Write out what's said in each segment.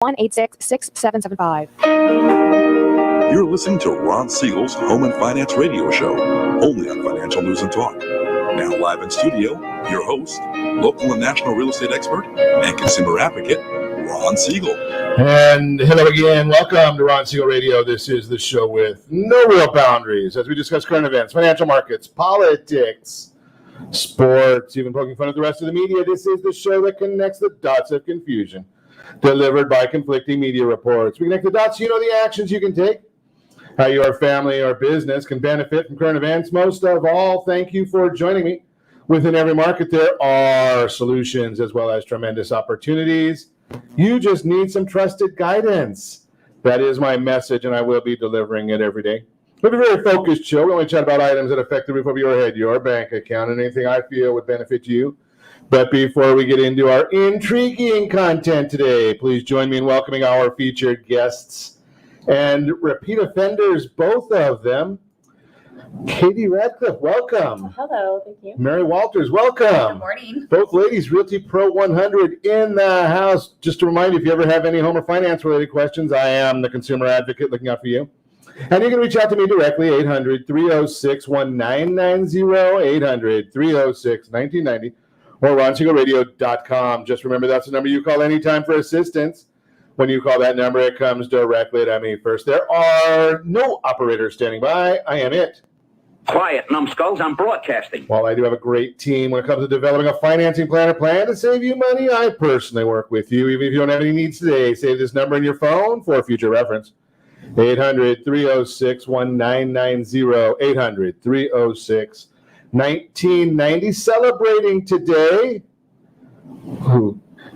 1-866-6775. You're listening to Ron Siegel's Home and Finance Radio Show, only on Financial News and Talk. Now live in studio, your host, local and national real estate expert and consumer advocate, Ron Siegel. And hello again. Welcome to Ron Siegel Radio. This is the show with no real boundaries as we discuss current events, financial markets, politics, sports, even poking fun at the rest of the media. This is the show that connects the dots of confusion delivered by conflicting media reports. We connect the dots, you know the actions you can take, how your family or business can benefit from current events. Most of all, thank you for joining me. Within every market, there are solutions as well as tremendous opportunities. You just need some trusted guidance. That is my message, and I will be delivering it every day. We have a very focused show. We only chat about items that affect the roof over your head, your bank account, and anything I feel would benefit you. But before we get into our intriguing content today, please join me in welcoming our featured guests and repeat offenders, both of them. Katie Radcliffe, welcome. Hello, thank you. Mary Walters, welcome. Good morning. Both ladies, Realty Pro 100 in the house. Just to remind you, if you ever have any home or finance related questions, I am the consumer advocate looking out for you. And you can reach out to me directly, 800-306-1990, 800-306-1990, or RonSiegelRadio.com. Just remember, that's the number you call anytime for assistance. When you call that number, it comes directly to me first. There are no operators standing by. I am it. Quiet, numbskulls, I'm broadcasting. While I do have a great team when it comes to developing a financing plan to save you money, I personally work with you. Even if you don't have any needs today, save this number in your phone for future reference. 800-306-1990, 800-306-1990. Celebrating today.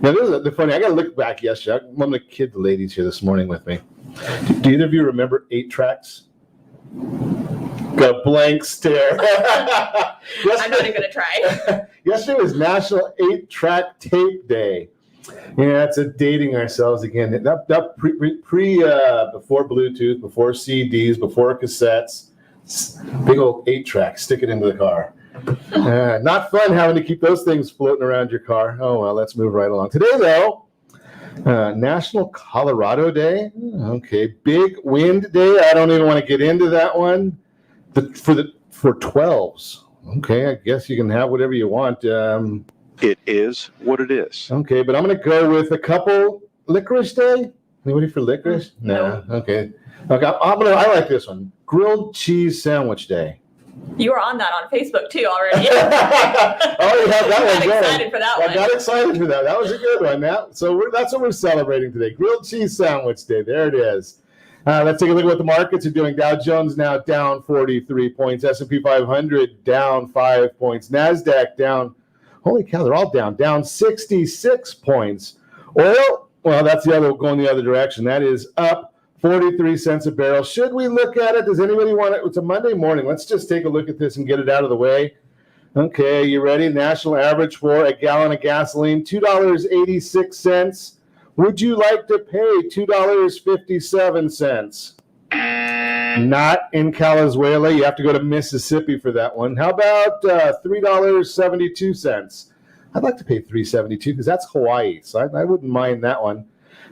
Now, this is the funny. I got to look back yesterday. I'm going to kid the ladies here this morning with me. Do either of you remember 8 tracks? Got a blank stare. I'm not even going to try. Yesterday was National 8-Track Tape Day. Yeah, it's a dating ourselves again. That before Bluetooth, before CDs, before cassettes, big old 8-track, stick it into the car. Not fun having to keep those things floating around your car. Oh, well, let's move right along. Today, though, National Colorado Day. Okay, Big Wind Day. I don't even want to get into that one. For 12s. Okay, I guess you can have whatever you want. It is what it is. Okay, but I'm going to go with a couple. Licorice Day? Anybody for licorice? No. Okay. I like this one. Grilled Cheese Sandwich Day. You were on that on Facebook too already. Oh, you have that one. I got excited for that one. I got excited for that. That was a good one. That's what we're celebrating today. Grilled Cheese Sandwich Day. There it is. Let's take a look at what the markets are doing. Dow Jones now down 43 points. S&P 500 down 5 points. NASDAQ down. Holy cow, they're all down 66 points. Oil, well, that's going the other direction. That is up 43 cents a barrel. Should we look at it? Does anybody want it? It's a Monday morning. Let's just take a look at this and get it out of the way. Okay, are you ready? National average for a gallon of gasoline, $2.86. Would you like to pay $2.57? Not in Calizuela. You have to go to Mississippi for that one. How about $3.72? I'd like to pay $3.72 because that's Hawaii, so I wouldn't mind that one.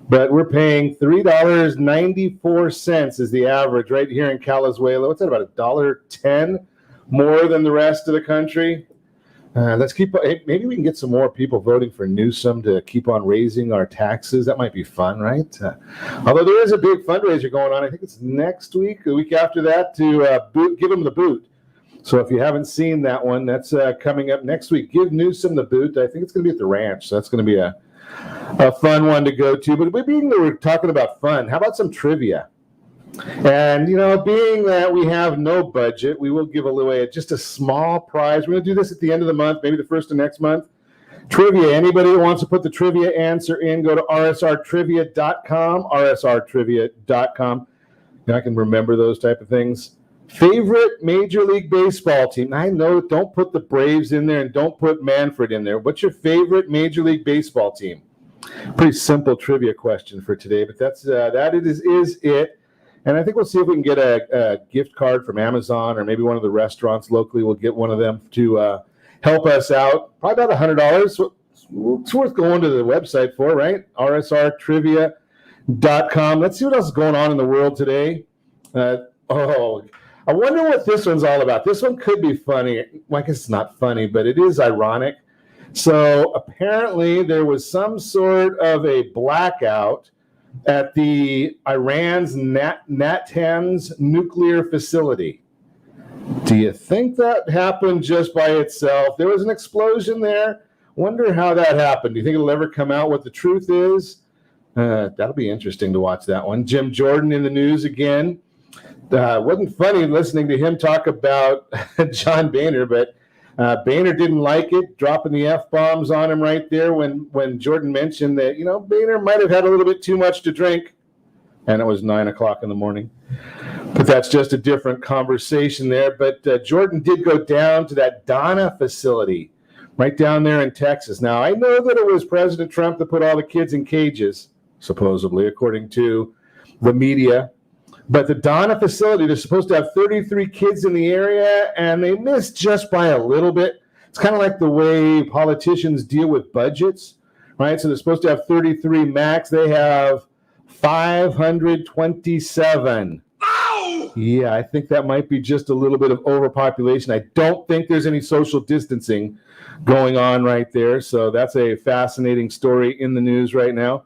But we're paying $3.94 is the average right here in Calizuela. What's that, about $1.10 more than the rest of the country? Let's keep. Maybe we can get some more people voting for Newsom to keep on raising our taxes. That might be fun, right? Although there is a big fundraiser going on. I think it's next week, the week after that, to give him the boot. So if you haven't seen that one, that's coming up next week. Give Newsom the boot. I think it's going to be at the ranch. So that's going to be a fun one to go to. But being that we're talking about fun, how about some trivia? And, being that we have no budget, we will give away just a small prize. We're going to do this at the end of the month, maybe the first of next month. Trivia. Anybody that wants to put the trivia answer in, go to rsrtrivia.com, rsrtrivia.com. I can remember those type of things. Favorite Major League Baseball team? I know, don't put the Braves in there and don't put Manfred in there. What's your favorite Major League Baseball team? Pretty simple trivia question for today, but that is it. And I think we'll see if we can get a gift card from Amazon or maybe one of the restaurants locally. We'll get one of them to help us out. Probably about $100. So it's worth going to the website for, right? RSRtrivia.com. Let's see what else is going on in the world today. I wonder what this one's all about. This one could be funny. Well, I guess it's not funny, but it is ironic. So apparently there was some sort of a blackout at the Iran's Natanz nuclear facility. Do you think that happened just by itself? There was an explosion there. Wonder how that happened. Do you think it'll ever come out what the truth is? That'll be interesting to watch that one. Jim Jordan in the news again. Wasn't funny listening to him talk about John Boehner, but Boehner didn't like it, dropping the F-bombs on him right there when Jordan mentioned that, Boehner might have had a little bit too much to drink. And it was 9 o'clock in the morning. But that's just a different conversation there. But Jordan did go down to that Donna facility right down there in Texas. Now, I know that it was President Trump that put all the kids in cages, supposedly, according to the media. But the Donna facility, they're supposed to have 33 kids in the area, and they missed just by a little bit. It's kind of like the way politicians deal with budgets, right? So they're supposed to have 33 max. They have 527. Ow! Yeah, I think that might be just a little bit of overpopulation. I don't think there's any social distancing going on right there. So that's a fascinating story in the news right now.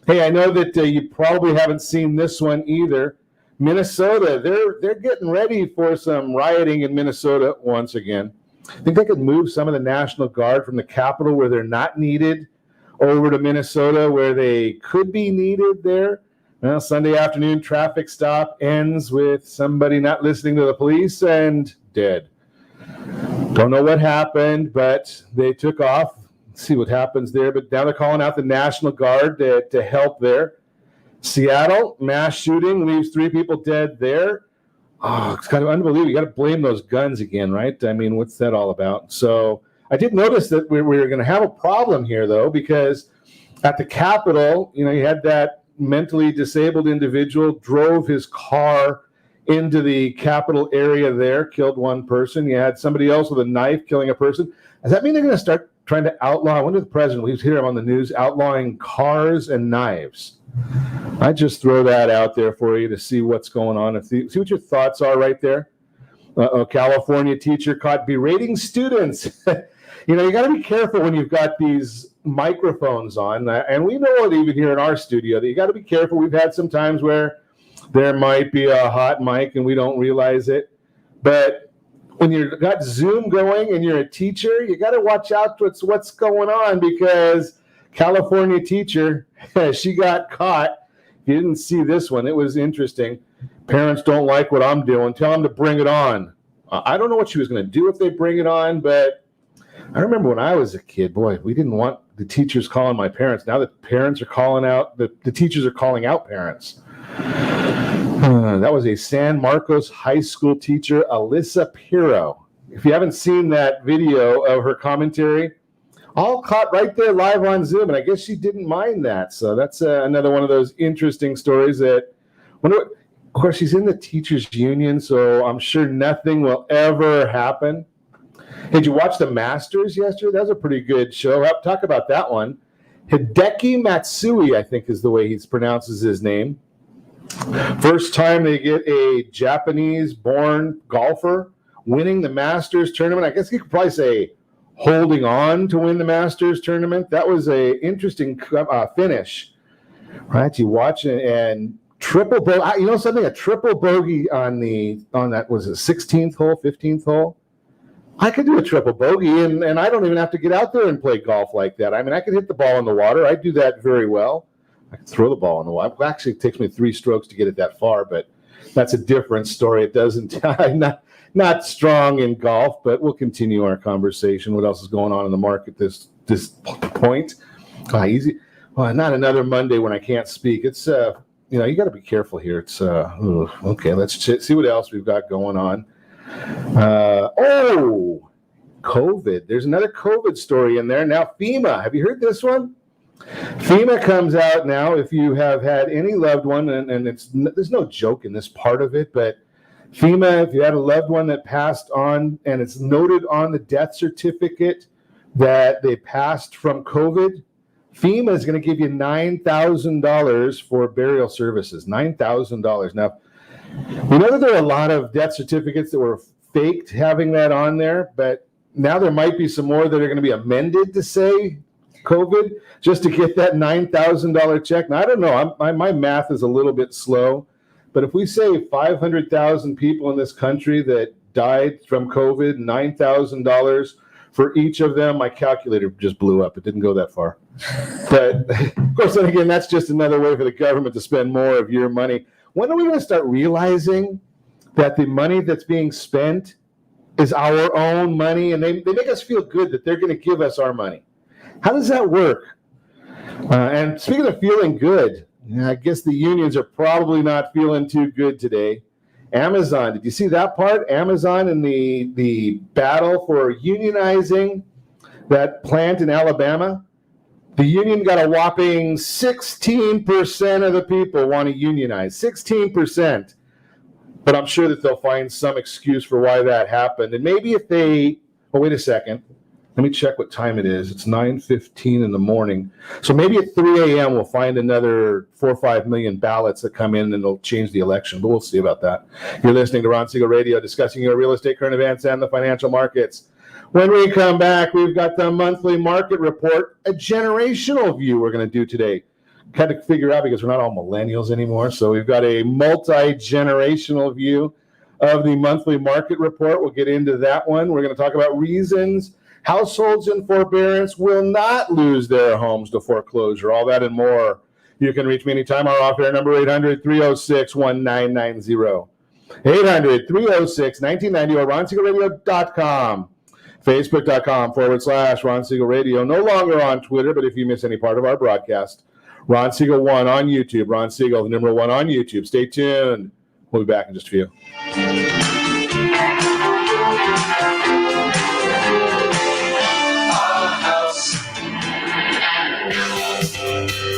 Hey, I know that you probably haven't seen this one either. Minnesota, they're getting ready for some rioting in Minnesota once again. I think they could move some of the National Guard from the capital where they're not needed over to Minnesota where they could be needed there. Well, Sunday afternoon traffic stop ends with somebody not listening to the police and dead. Don't know what happened, but they took off. Let's see what happens there. But now they're calling out the National Guard to help there. Seattle, mass shooting, leaves 3 people dead there. Oh, it's kind of unbelievable. You got to blame those guns again, right? I mean, what's that all about? So I did notice that we were going to have a problem here, though, because at the Capitol, you had that mentally disabled individual drove his car into the Capitol area there, killed one person. You had somebody else with a knife killing a person. Does that mean they're going to start trying to outlaw? I wonder if the president, we hear him on the news, outlawing cars and knives. I just throw that out there for you to see what's going on. See what your thoughts are right there. A California teacher caught berating students. You got to be careful when you've got these microphones on. And we know it even here in our studio that you got to be careful. We've had some times where there might be a hot mic and we don't realize it. But when you've got Zoom going and you're a teacher, you got to watch out what's going on because California teacher, she got caught. You didn't see this one. It was interesting. Parents don't like what I'm doing. Tell them to bring it on. I don't know what she was going to do if they bring it on, but I remember when I was a kid, boy, we didn't want the teachers calling my parents. Now the parents are calling out, the teachers are calling out parents. That was a San Marcos high school teacher, Alyssa Pirro. If you haven't seen that video of her commentary, all caught right there live on Zoom, and I guess she didn't mind that. So that's another one of those interesting stories that, of course, she's in the teachers union, so I'm sure nothing will ever happen. Hey, did you watch the Masters yesterday? That was a pretty good show. I'll talk about that one. Hideki Matsui, I think is the way he pronounces his name. First time they get a Japanese-born golfer winning the Masters tournament. I guess you could probably say holding on to win the Masters tournament. That was a interesting finish, right? You watch it and triple bogey. A triple bogey on that was it 16th hole, 15th hole. I could do a triple bogey, and I don't even have to get out there and play golf like that. I mean, I could hit the ball in the water. I do that very well. I can throw the ball in the water. Actually, it takes me 3 strokes to get it that far, but that's a different story. It doesn't. Not strong in golf, but we'll continue our conversation. What else is going on in the market this point? Easy. Well, not another Monday when I can't speak. It's you got to be careful here. It's okay. Let's see what else we've got going on. COVID. There's another COVID story in there. Now, FEMA. Have you heard this one? FEMA comes out now if you have had any loved one, and there's no joke in this part of it, but FEMA, if you had a loved one that passed on and it's noted on the death certificate that they passed from COVID, FEMA is going to give you $9,000 for burial services. $9,000. Now, we know that there are a lot of death certificates that were faked having that on there, but now there might be some more that are going to be amended to say COVID just to get that $9,000 check. Now, I don't know. My math is a little bit slow, but if we say 500,000 people in this country that died from COVID, $9,000 for each of them, my calculator just blew up. It didn't go that far. But of course, then again, that's just another way for the government to spend more of your money. When are we going to start realizing that the money that's being spent is our own money, and they make us feel good that they're going to give us our money? How does that work? And speaking of feeling good, I guess the unions are probably not feeling too good today. Amazon, did you see that part? Amazon in the battle for unionizing that plant in Alabama. The union got a whopping 16% of the people want to unionize. 16%. But I'm sure that they'll find some excuse for why that happened. And maybe if they, oh, wait a second. Let me check what time it is. It's 9:15 in the morning. So maybe at 3 a.m. we'll find another 4 or 5 million ballots that come in and it'll change the election. But we'll see about that. You're listening to Ron Siegel Radio, discussing your real estate current events and the financial markets. When we come back, we've got the monthly market report, a generational view we're going to do today. Kind of figure out because we're not all millennials anymore. So we've got a multi-generational view of the monthly market report. We'll get into that one. We're going to talk about reasons households in forbearance will not lose their homes to foreclosure. All that and more. You can reach me anytime. Our off-air number, 800-306-1990. 800-306-1990 or RonSiegelRadio.com. Facebook.com/Ron Siegel Radio. No longer on Twitter, but if you miss any part of our broadcast, Ron Siegel 1 on YouTube. Ron Siegel, the number 1 on YouTube. Stay tuned. We'll be back in just a few.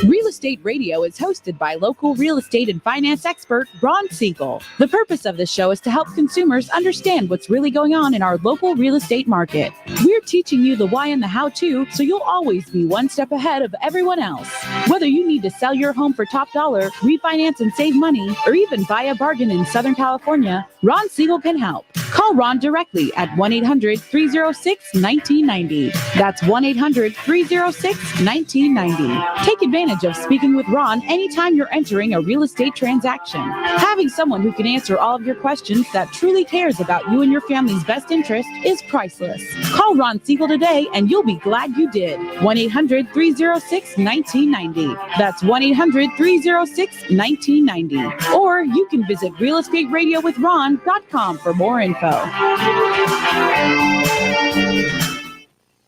Real Estate Radio is hosted by local real estate and finance expert Ron Siegel. The purpose of this show is to help consumers understand what's really going on in our local real estate market. We're teaching you the why and the how-to, so you'll always be one step ahead of everyone else. Whether you need to sell your home for top dollar, refinance and save money, or even buy a bargain in Southern California, Ron Siegel can help. Call Ron directly at 1-800-306-1990. That's 1-800-306-1990. Take advantage of speaking with Ron anytime you're entering a real estate transaction. Having someone who can answer all of your questions that truly cares about you and your family's best interest is priceless. Call Ron Siegel today and you'll be glad you did. 1-800-306-1990. That's 1-800-306-1990. Or you can visit realestateradio.com for more info.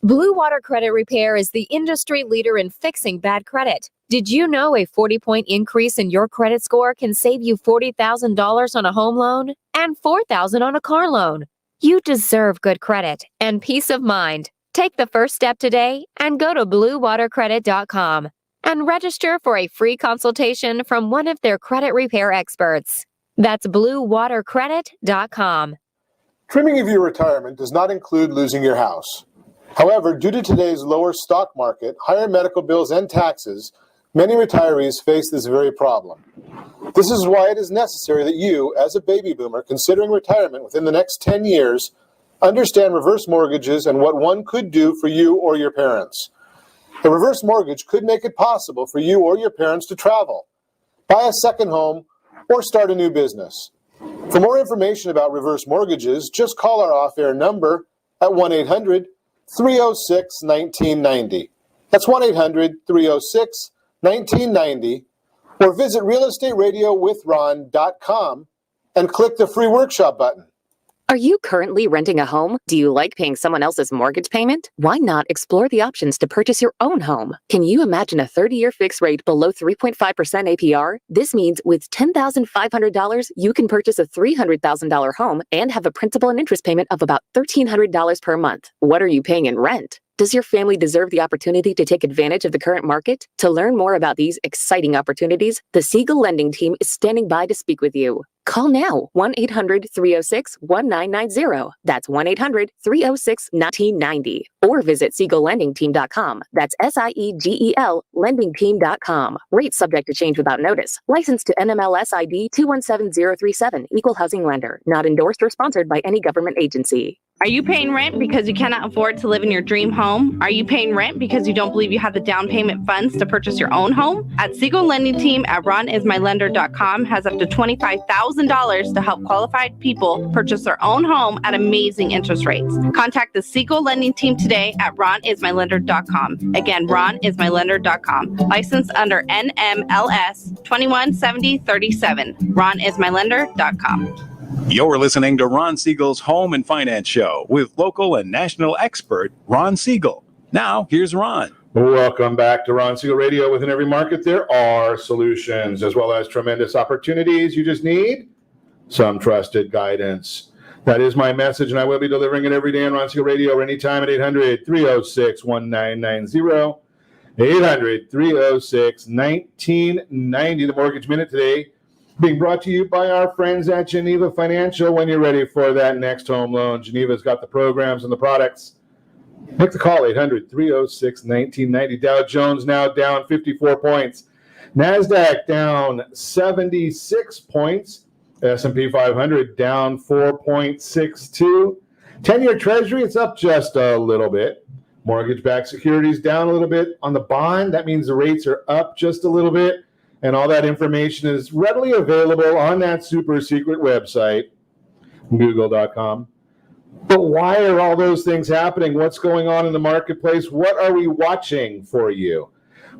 Blue Water Credit Repair is the industry leader in fixing bad credit. Did you know a 40-point increase in your credit score can save you $40,000 on a home loan and $4,000 on a car loan? You deserve good credit and peace of mind. Take the first step today and go to bluewatercredit.com and register for a free consultation from one of their credit repair experts. That's bluewatercredit.com. Trimming of your retirement does not include losing your house. However, due to today's lower stock market, higher medical bills, and taxes, many retirees face this very problem. This is why it is necessary that you, as a baby boomer considering retirement within the next 10 years, understand reverse mortgages and what one could do for you or your parents. A reverse mortgage could make it possible for you or your parents to travel, buy a second home, or start a new business. For more information about reverse mortgages, just call our off-air number at 1-800-306-1990. That's 1-800-306-1990, or visit realestateradio.com and click the free workshop button. Are you currently renting a home? Do you like paying someone else's mortgage payment? Why not explore the options to purchase your own home? Can you imagine a 30-year fixed rate below 3.5% APR? This means with $10,500, you can purchase a $300,000 home and have a principal and interest payment of about $1,300 per month. What are you paying in rent? Does your family deserve the opportunity to take advantage of the current market? To learn more about these exciting opportunities, the Siegel Lending Team is standing by to speak with you. Call now, 1-800-306-1990. That's 1-800-306-1990. Or visit SiegelLendingTeam.com. That's SIEGEL LendingTeam.com. Rates subject to change without notice. Licensed to NMLS ID 217037. Equal housing lender. Not endorsed or sponsored by any government agency. Are you paying rent because you cannot afford to live in your dream home? Are you paying rent because you don't believe you have the down payment funds to purchase your own home? At Siegel Lending Team at RonIsMyLender.com has up to $25,000 to help qualified people purchase their own home at amazing interest rates. Contact the Siegel Lending Team today at RonIsMyLender.com. Again, RonIsMyLender.com. Licensed under NMLS 217037. RonIsMyLender.com. You're listening to Ron Siegel's Home and Finance Show with local and national expert Ron Siegel. Now, here's Ron. Welcome back to Ron Siegel Radio. Within every market, there are solutions as well as tremendous opportunities. You just need some trusted guidance. That is my message, and I will be delivering it every day on Ron Siegel Radio or anytime at 800-306-1990. 800-306-1990. The Mortgage Minute today being brought to you by our friends at Geneva Financial. When you're ready for that next home loan, Geneva's got the programs and the products. Make the call, 800-306-1990. Dow Jones now down 54 points. NASDAQ down 76 points. S&P 500 down 4.62. 10-year Treasury, it's up just a little bit. Mortgage-backed securities down a little bit. On the bond, that means the rates are up just a little bit. And all that information is readily available on that super secret website, google.com. But why are all those things happening? What's going on in the marketplace? What are we watching for you?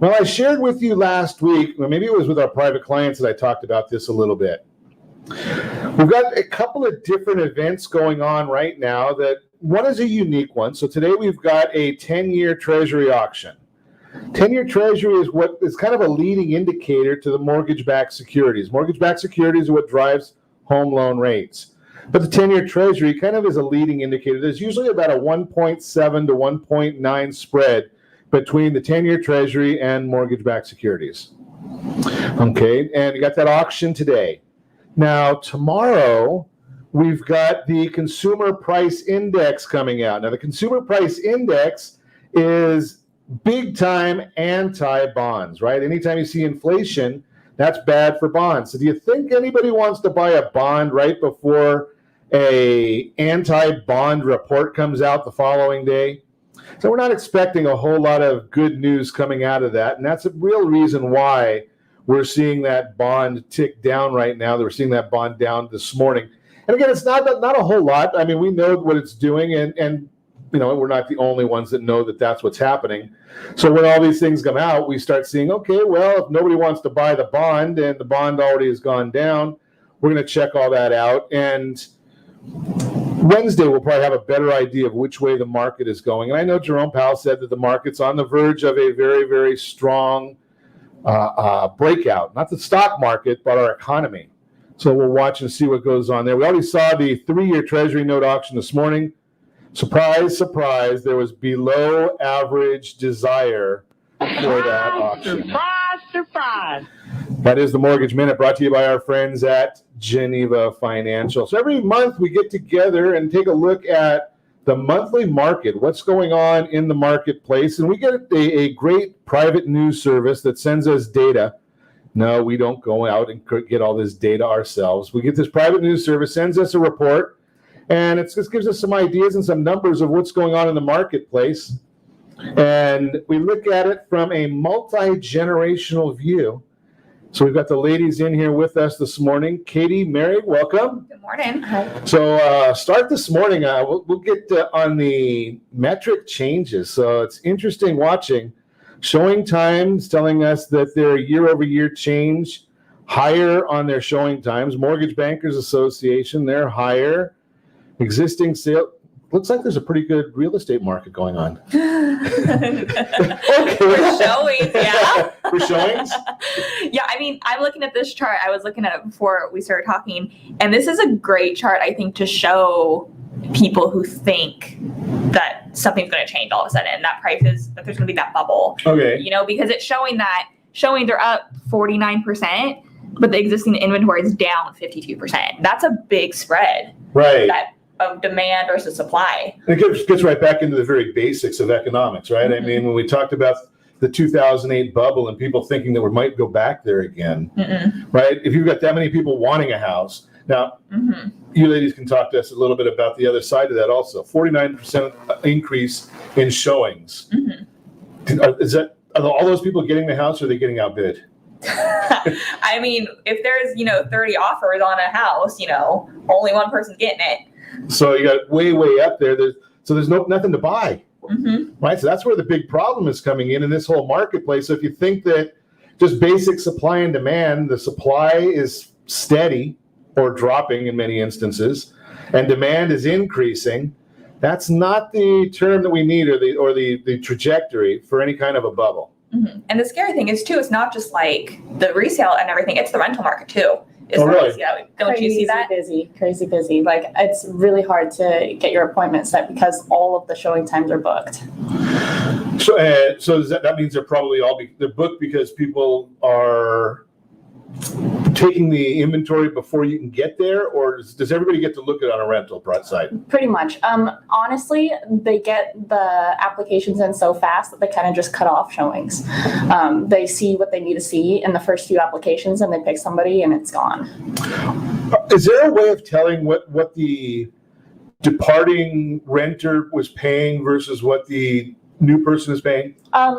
Well, I shared with you last week, or maybe it was with our private clients that I talked about this a little bit. We've got a couple of different events going on right now. That one is a unique one. So today we've got a 10-year Treasury auction. 10-year Treasury is what is kind of a leading indicator to the mortgage-backed securities. Mortgage-backed securities are what drives home loan rates. But the 10-year Treasury kind of is a leading indicator. There's usually about a 1.7 to 1.9 spread between the 10-year Treasury and mortgage-backed securities. Okay, and you got that auction today. Now, tomorrow, we've got the Consumer Price Index coming out. Now, the Consumer Price Index is big time anti-bonds, right? Anytime you see inflation, that's bad for bonds. So do you think anybody wants to buy a bond right before a anti-bond report comes out the following day? So we're not expecting a whole lot of good news coming out of that. And that's a real reason why we're seeing that bond tick down right now. We're seeing that bond down this morning. And again, it's not a whole lot. I mean, we know what it's doing, and you know, we're not the only ones that know that that's what's happening. So when all these things come out, we start seeing, okay, well, if nobody wants to buy the bond and the bond already has gone down, we're going to check all that out. And Wednesday, we'll probably have a better idea of which way the market is going. And I know Jerome Powell said that the market's on the verge of a very, very strong breakout. Not the stock market, but our economy. So we'll watch and see what goes on there. We already saw the 3-year Treasury note auction this morning. Surprise, surprise, there was below average desire for that auction. Surprise, surprise. That is the Mortgage Minute, brought to you by our friends at Geneva Financial. So every month we get together and take a look at the monthly market, what's going on in the marketplace. And we get a great private news service that sends us data. No, we don't go out and get all this data ourselves. We get this private news service, sends us a report, and it just gives us some ideas and some numbers of what's going on in the marketplace. And we look at it from a multi-generational view. So we've got the ladies in here with us this morning. Katie, Mary, welcome. Good morning. Hi. So start this morning. We'll get on the metric changes. So it's interesting watching. Showing times telling us that their year-over-year change higher on their showing times. Mortgage Bankers Association, they're higher. Existing sale, looks like there's a pretty good real estate market going on. Okay. For showings, yeah. For showings? Yeah, I mean, I'm looking at this chart. I was looking at it before we started talking, and this is a great chart, I think, to show people who think that something's going to change all of a sudden. That that there's going to be that bubble. Okay. You know, because it's showing they're up 49%, but the existing inventory is down 52%. That's a big spread. Right. Of demand versus supply. It gets right back into the very basics of economics, right? I mean, when we talked about the 2008 bubble and people thinking that we might go back there again, right? If you've got that many people wanting a house, now you ladies can talk to us a little bit about the other side of that also. 49% increase in showings. Are all those people getting the house, or are they getting outbid? I mean, if there's 30 offers on a house, only one person's getting it. So you got way up there. There's nothing to buy, right? So that's where the big problem is coming in this whole marketplace. So if you think that just basic supply and demand, the supply is steady or dropping in many instances, and demand is increasing, that's not the term that we need or the trajectory for any kind of a bubble. And the scary thing is too, it's not just like the resale and everything; it's the rental market too. Really? Yeah, don't you see that? Crazy busy. Like, it's really hard to get your appointment set because all of the showing times are booked. So that means they're probably they're booked because people are taking the inventory before you can get there, or does everybody get to look at it on a rental side? Pretty much. Honestly, they get the applications in so fast that they kind of just cut off showings. They see what they need to see in the first few applications, and they pick somebody, and it's gone. Is there a way of telling what the departing renter was paying versus what the new person is paying?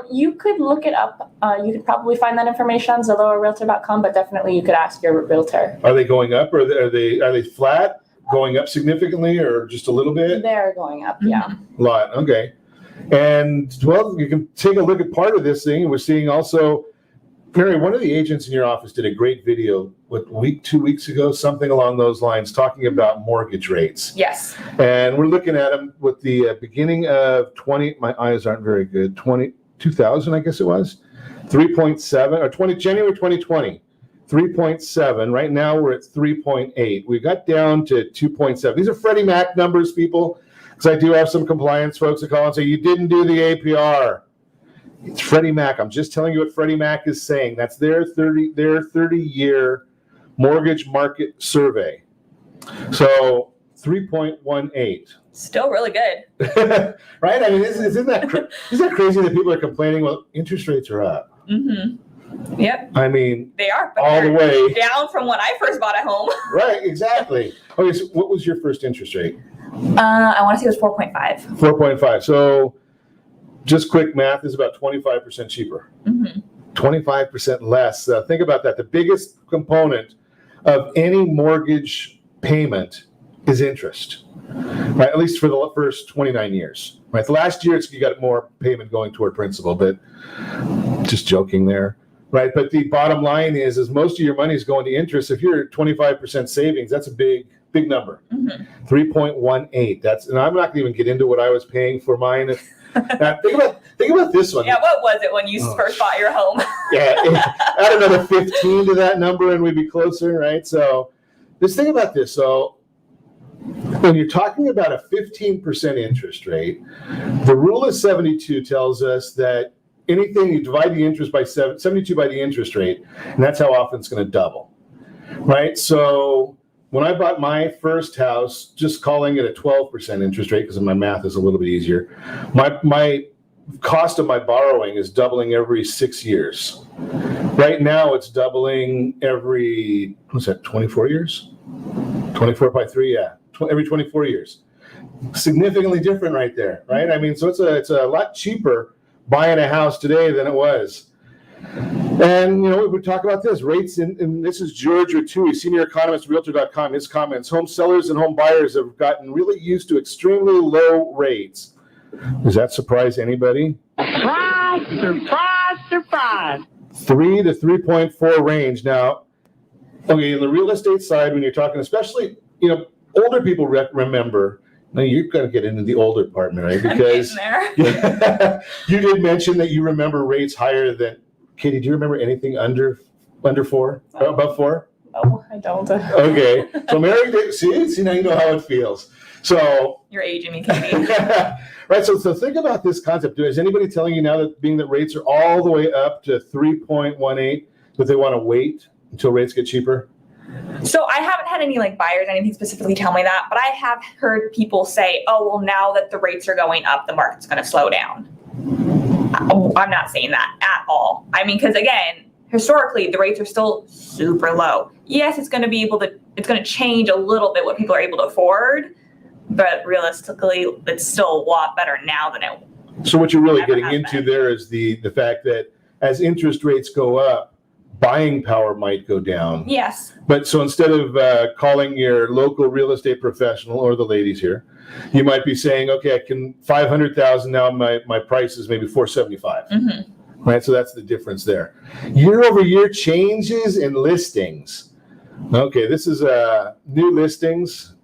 You could look it up. You could probably find that information on Zillow or Realtor.com, but definitely you could ask your realtor. Are they going up, or are they flat, going up significantly, or just a little bit? They're going up, yeah. A lot, okay. And, well, you can take a look at part of this thing. We're seeing also, Mary, one of the agents in your office did a great video, 2 weeks ago, something along those lines, talking about mortgage rates. Yes. And we're looking at them with the beginning of my eyes aren't very good, 2000, I guess it was, 3.7, or January 2020, 3.7. Right now we're at 3.8. We got down to 2.7. These are Freddie Mac numbers, people, because I do have some compliance folks that call and say, you didn't do the APR. It's Freddie Mac. I'm just telling you what Freddie Mac is saying. That's their 30-year mortgage market survey. So 3.18. Still really good. Right? I mean, isn't that crazy that people are complaining? Well, interest rates are up. Yep. I mean, they are, but all the way down from when I first bought a home. Right, exactly. Okay, so what was your first interest rate? I want to say it was 4.5. 4.5. So just quick math is about 25% cheaper. 25% less. Think about that. The biggest component of any mortgage payment is interest, right? At least for the first 29 years, right? The last year, you got more payment going toward principal, but just joking there, right? But the bottom line is most of your money is going to interest. If you're at 25% savings, that's a big number. 3.18. And I'm not going to even get into what I was paying for mine. Now, think about this one. Yeah, what was it when you first bought your home? Yeah, add another 15 to that number and we'd be closer, right? So just think about this. So when you're talking about a 15% interest rate, the rule of 72 tells us that anything you divide the interest by 72 by the interest rate, and that's how often it's going to double, right? So when I bought my first house, just calling it a 12% interest rate because my math is a little bit easier, my cost of my borrowing is doubling every 6 years. Right now, it's doubling every 24 years? 24 by 3, yeah, every 24 years. Significantly different right there, right? I mean, so it's a lot cheaper buying a house today than it was. And, we talk about this. Rates, and this is George Ratui, senior economist, Realtor.com. His comments, home sellers and home buyers have gotten really used to extremely low rates. Does that surprise anybody? Surprise, surprise, surprise. 3 to 3.4 range. Now, okay, in the real estate side, when you're talking, especially, older people remember. Now you're going to get into the older part, Mary, because you did mention that you remember rates higher than. Katie, do you remember anything under 4? Above 4? Oh, I don't. Okay. So Mary, see now you know how it feels. So You're aging me, Katie. right. So think about this concept. Is anybody telling you now that being that rates are all the way up to 3.18 that they want to wait until rates get cheaper? So I haven't had any buyers, anything specifically tell me that, but I have heard people say, oh, well, now that the rates are going up, the market's going to slow down. I'm not saying that at all. I mean, because again, historically, the rates are still super low. Yes, it's going to change a little bit what people are able to afford, but realistically, it's still a lot better now than it. So what you're really getting into there is the fact that as interest rates go up, buying power might go down. Yes. But so instead of calling your local real estate professional or the ladies here, you might be saying, okay, I can $500,000 now. My price is maybe $475. Mm-hmm. Right. So that's the difference there. Year over year changes in listings. Okay, this is new listings.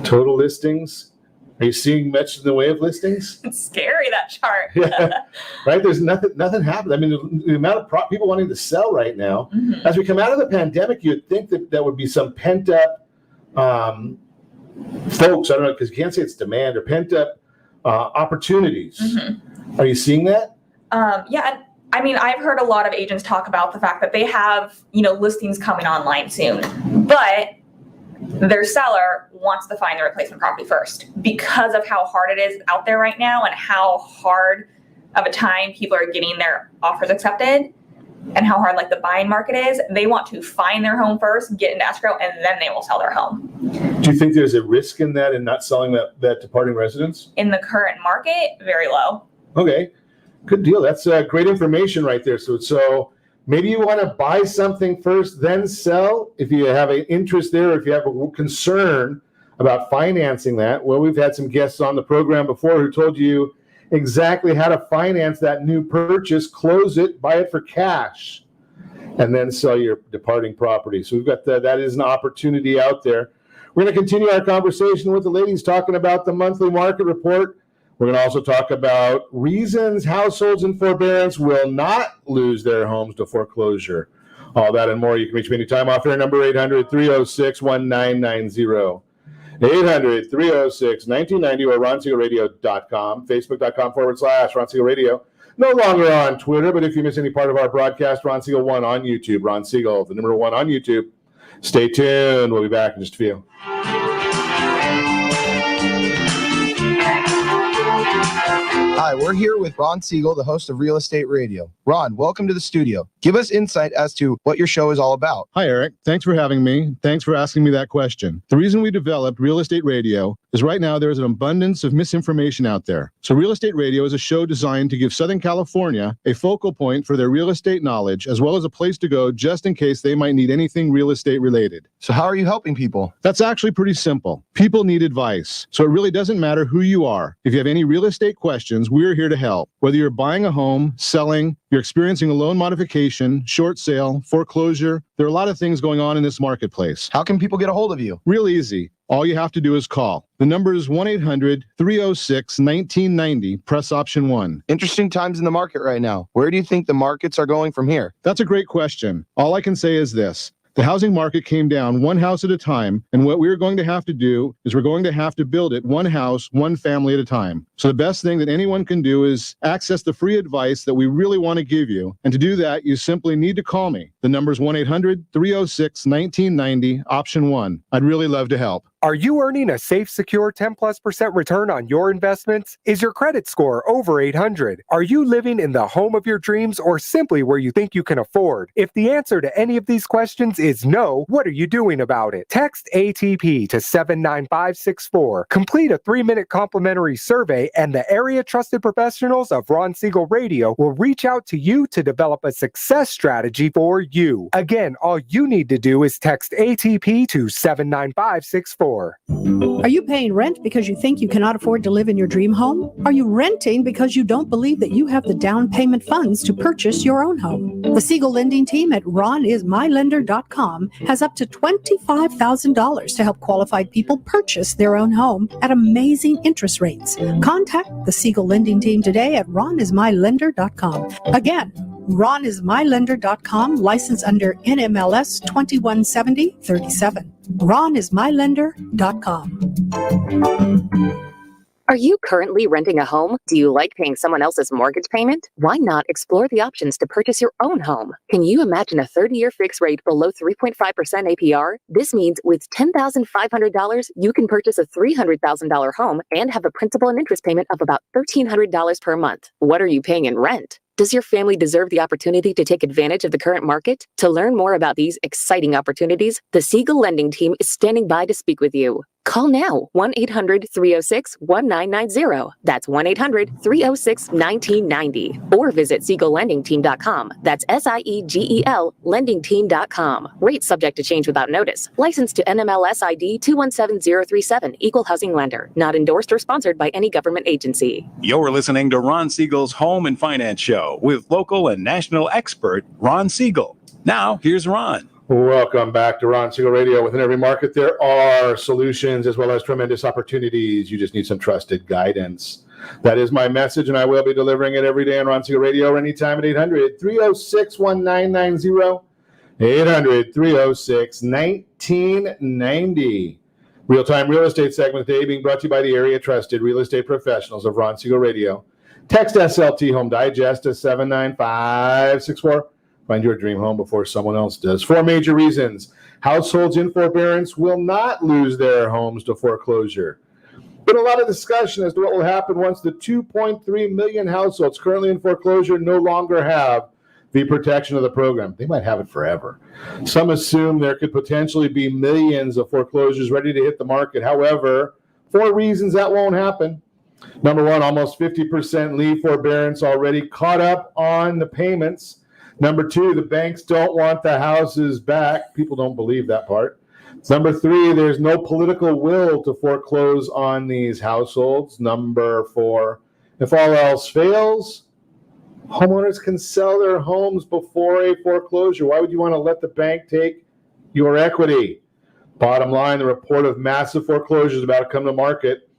Total listings. Are you seeing much in the way of listings? It's scary, that chart. Yeah. Right? There's nothing happened. I mean, the amount of people wanting to sell right now, Mm-hmm. as we come out of the pandemic, you'd think that would be some pent up folks. I don't know, because you can't say it's demand or pent up opportunities. Mm-hmm. Are you seeing that? Yeah. I mean, I've heard a lot of agents talk about the fact that they have, listings coming online soon, but their seller wants to find the replacement property first because of how hard it is out there right now and how hard of a time people are getting their offers accepted and how hard the buying market is. They want to find their home first, get into escrow, and then they will sell their home. Do you think there's a risk in that in not selling that departing residence? In the current market, very low. Okay, good deal. That's great information right there. So maybe you want to buy something first, then sell. If you have an interest there, if you have a concern about financing that, well, we've had some guests on the program before who told you exactly how to finance that new purchase, close it, buy it for cash, and then sell your departing property. So we've got that is an opportunity out there. We're going to continue our conversation with the ladies talking about the monthly market report. We're going to also talk about reasons households in forbearance will not lose their homes to foreclosure. All that and more. You can reach me anytime off air number 800-306-1990. 800-306-1990 or RonSiegelRadio.com, Facebook.com/Ron Siegel Radio. No longer on Twitter, but if you miss any part of our broadcast, Ron Siegel 1 on YouTube. Ron Siegel, the number 1 on YouTube. Stay tuned. We'll be back in just a few. Hi, we're here with Ron Siegel, the host of Real Estate Radio. Ron, welcome to the studio. Give us insight as to what your show is all about. Hi, Eric. Thanks for having me. Thanks for asking me that question. The reason we developed Real Estate Radio is right now there is an abundance of misinformation out there. So Real Estate Radio is a show designed to give Southern California a focal point for their real estate knowledge, as well as a place to go just in case they might need anything real estate related. So how are you helping people? That's actually pretty simple. People need advice. So it really doesn't matter who you are. If you have any real estate questions, we're here to help. Whether you're buying a home, selling, you're experiencing a loan modification, short sale, foreclosure, there are a lot of things going on in this marketplace. How can people get a hold of you? Real easy. All you have to do is call. The number is 1-800-306-1990. Press option 1. Interesting times in the market right now. Where do you think the markets are going from here? That's a great question. All I can say is this. The housing market came down one house at a time, and what we're going to have to do is we're going to have to build it one house, one family at a time. So the best thing that anyone can do is access the free advice that we really want to give you. And to do that, you simply need to call me. The number is 1-800-306-1990, option 1. I'd really love to help. Are you earning a safe, secure 10+% return on your investments? Is your credit score over 800? Are you living in the home of your dreams or simply where you think you can afford? If the answer to any of these questions is no, what are you doing about it? Text ATP to 79564. Complete a 3-minute complimentary survey and the area trusted professionals of Ron Siegel Radio will reach out to you to develop a success strategy for you. Again, all you need to do is text ATP to 79564. Are you paying rent because you think you cannot afford to live in your dream home? Are you renting because you don't believe that you have the down payment funds to purchase your own home? The Siegel lending team at ronismylender.com has up to $25,000 to help qualified people purchase their own home at amazing interest rates. Contact the Siegel lending team today at ronismylender.com. Again, ronismylender.com, license under NMLS 217037. ronismylender.com. Are you currently renting a home? Do you like paying someone else's mortgage payment? Why not explore the options to purchase your own home? Can you imagine a 30-year fixed rate below 3.5% APR? This means with $10,500, you can purchase a $300,000 home and have a principal and interest payment of about $1,300 per month. What are you paying in rent? Does your family deserve the opportunity to take advantage of the current market? To learn more about these exciting opportunities, the Siegel Lending Team is standing by to speak with you. Call now, 1-800-306-1990. That's 1-800-306-1990. Or visit SiegelLendingTeam.com. That's SIEGEL LendingTeam.com. Rates subject to change without notice. Licensed to NMLS ID 217037. Equal housing lender. Not endorsed or sponsored by any government agency. You're listening to Ron Siegel's Home and Finance Show with local and national expert Ron Siegel. Now, here's Ron. Welcome back to Ron Siegel Radio. Within every market, there are solutions as well as tremendous opportunities. You just need some trusted guidance. That is my message, and I will be delivering it every day on Ron Siegel Radio or anytime at 800-306-1990. 800-306-1990. Real-time real estate segment today being brought to you by the area trusted real estate professionals of Ron Siegel Radio. Text SLT Home Digest to 79564. Find your dream home before someone else does. 4 major reasons households in forbearance will not lose their homes to foreclosure. Been a lot of discussion as to what will happen once the 2.3 million households currently in foreclosure no longer have the protection of the program. They might have it forever. Some assume there could potentially be millions of foreclosures ready to hit the market. However, 4 reasons that won't happen. Number 1, almost 50% leave forbearance already caught up on the payments. Number 2, the banks don't want the houses back. People don't believe that part. Number 3, there's no political will to foreclose on these households. Number 4, if all else fails, homeowners can sell their homes before a foreclosure. Why would you want to let the bank take your equity? Bottom line, the report of massive foreclosures about to come to market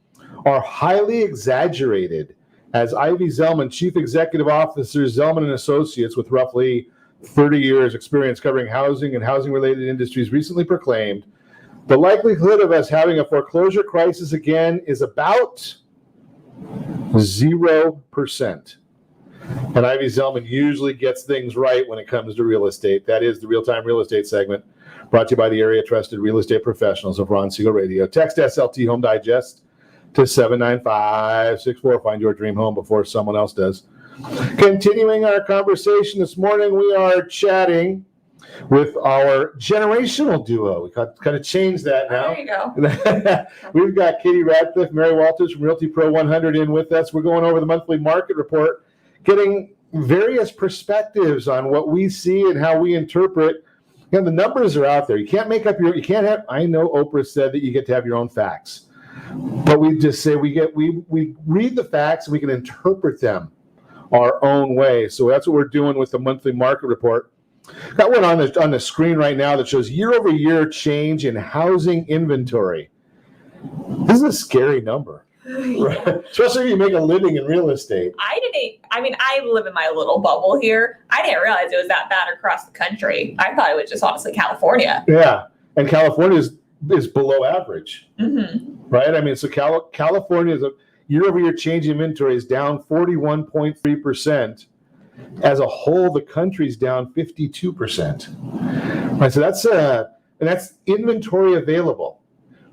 are highly exaggerated. As Ivy Zellman, Chief Executive Officer, Zellman & Associates, with roughly 30 years experience covering housing and housing-related industries, recently proclaimed, the likelihood of us having a foreclosure crisis again is about 0%. And Ivy Zellman usually gets things right when it comes to real estate. That is the real-time real estate segment brought to you by the area trusted real estate professionals of Ron Siegel Radio. Text SLT Home Digest to 79564. Find your dream home before someone else does. Continuing our conversation this morning, we are chatting with our generational duo. We kind of changed that now. There you go. We've got Katie Radcliffe, Mary Walters from Realty Pro 100 in with us. We're going over the monthly market report, getting various perspectives on what we see and how we interpret. The numbers are out there. You can't make up you can't have, I know Oprah said that you get to have your own facts. But we just say we read the facts and we can interpret them our own way. So that's what we're doing with the monthly market report. Got one on the screen right now that shows year-over-year change in housing inventory. This is a scary number, right? Especially if you make a living in real estate. I live in my little bubble here. I didn't realize it was that bad across the country. I thought it was just honestly California. Yeah, and California is below average, Mm-hmm. right? I mean, so California's year-over-year change in inventory is down 41.3%. As a whole, the country's down 52%. Right, so that's inventory available.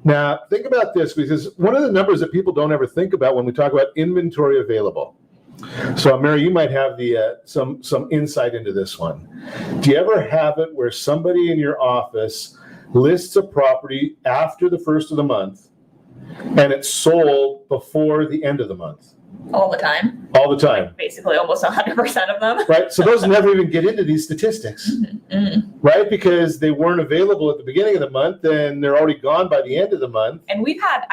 Now, think about this, because one of the numbers that people don't ever think about when we talk about inventory available. So, Mary, you might have the some insight into this one. Do you ever have it where somebody in your office lists a property after the first of the month and it's sold before the end of the month? All the time. All the time. Basically almost 100% of them. Right. So those never even get into these statistics, right? Because they weren't available at the beginning of the month and they're already gone by the end of the month. And we've had,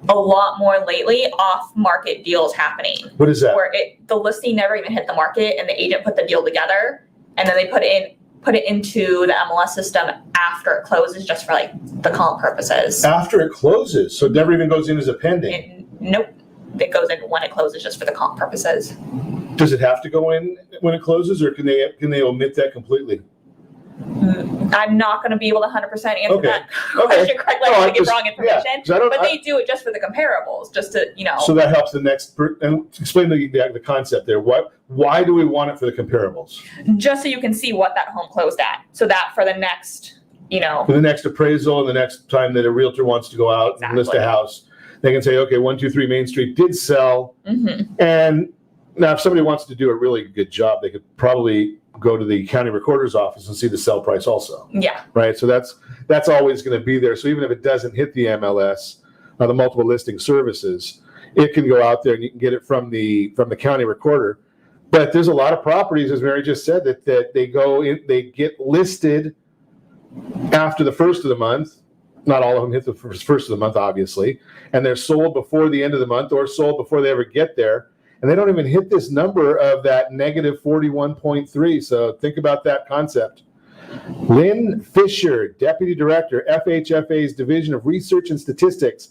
a lot more lately off-market deals happening. What is that? Where the listing never even hit the market and the agent put the deal together and then they put it into the MLS system after it closes, just for the comp purposes. After it closes, so it never even goes in as a pending. Nope. It goes in when it closes, just for the comp purposes. Does it have to go in when it closes, or can they omit that completely? I'm not going to be able to 100% answer Okay. that question correctly. I don't give wrong information. Yeah, 'cause I don't- but they do it just for the comparables, just to, So that helps the next, and explain the concept there. Why do we want it for the comparables? just so you can see what that home closed at. So that for the next, For the next appraisal and the next time that a realtor wants to go out and list a house, they can say, okay, 123 Main Street did sell. And now if somebody wants to do a really good job, they could probably go to the county recorder's office and see the sell price also. Yeah. Right. So that's always going to be there. So even if it doesn't hit the MLS, the multiple listing services, it can go out there and you can get it from the county recorder. But there's a lot of properties, as Mary just said, that they go in, they get listed after the first of the month. Not all of them hit the first of the month, obviously, and they're sold before the end of the month or sold before they ever get there. And they don't even hit this number of that negative 41.3. So think about that concept. Lynn Fisher, Deputy Director, FHFA's Division of Research and Statistics.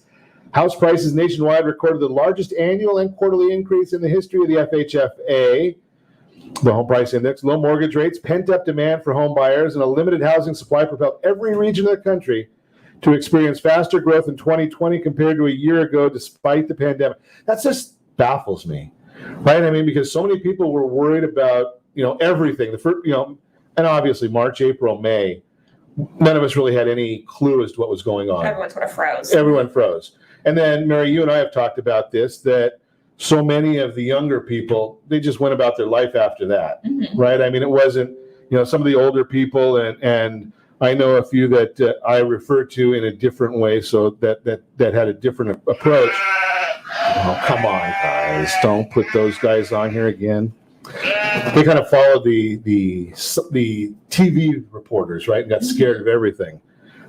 House prices nationwide recorded the largest annual and quarterly increase in the history of the FHFA. The home price index, low mortgage rates, pent-up demand for home buyers, and a limited housing supply propelled every region of the country to experience faster growth in 2020 compared to a year ago, despite the pandemic. That just baffles me. Right, I mean, because so many people were worried about everything. The first, and obviously March, April, May, none of us really had any clue as to what was going on. Everyone sort of froze. Everyone froze. And then, Mary, you and I have talked about this, that so many of the younger people, they just went about their life after that, right? I mean, it wasn't, some of the older people, and I know a few that I refer to in a different way, so that had a different approach. Oh, come on, guys. Don't put those guys on here again. They kind of followed the TV reporters, right? And got scared of everything.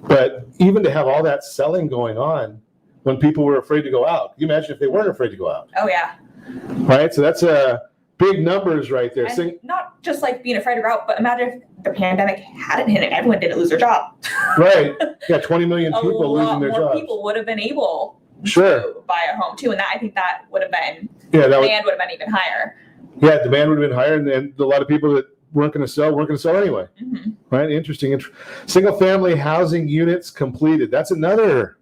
But even to have all that selling going on when people were afraid to go out. Can you imagine if they weren't afraid to go out? Oh, yeah. Right? So that's big numbers right there. And not just like being afraid to go out, but imagine if the pandemic hadn't hit and everyone didn't lose their job. Right. Yeah, 20 million people losing their jobs. A lot more people would have been able to buy a home too, and I think that would have been demand would have been even higher. Yeah, demand would have been higher, and a lot of people that weren't going to sell anyway. Right? Interesting. Single family housing units completed. That's another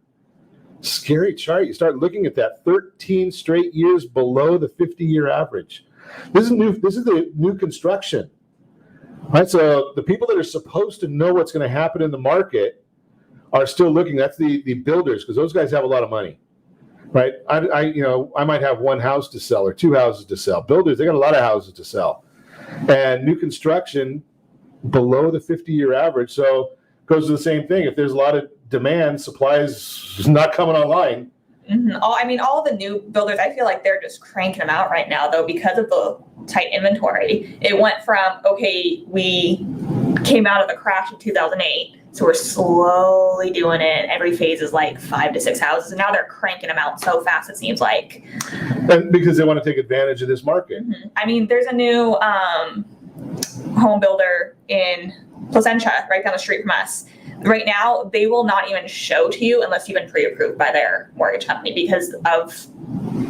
scary chart. You start looking at that, 13 straight years below the 50-year average. This is the new construction. Right? So the people that are supposed to know what's going to happen in the market are still looking. That's the builders, because those guys have a lot of money. Right. I might have one house to sell or two houses to sell. Builders, they got a lot of houses to sell. And new construction below the 50-year average. So goes to the same thing. If there's a lot of demand, supply is not coming online. All the new builders, I feel like they're just cranking them out right now, though, because of the tight inventory. It went from, okay, we came out of the crash in 2008. So we're slowly doing it. Every phase is like 5 to 6 houses. And now they're cranking them out so fast, it seems like. And because they want to take advantage of this market. There's a new home builder in Placentia, right down the street from us. Right now, they will not even show to you unless you've been pre-approved by their mortgage company because of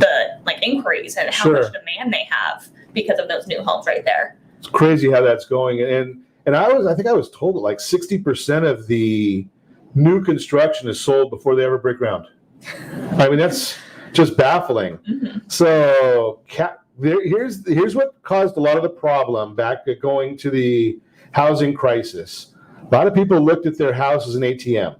the inquiries and how much demand they have because of those new homes right there. It's crazy how that's going. And I think I was told that like 60% of the new construction is sold before they ever break ground. I mean, that's just baffling. So here's what caused a lot of the problem back at going to the housing crisis. A lot of people looked at their house as an ATM,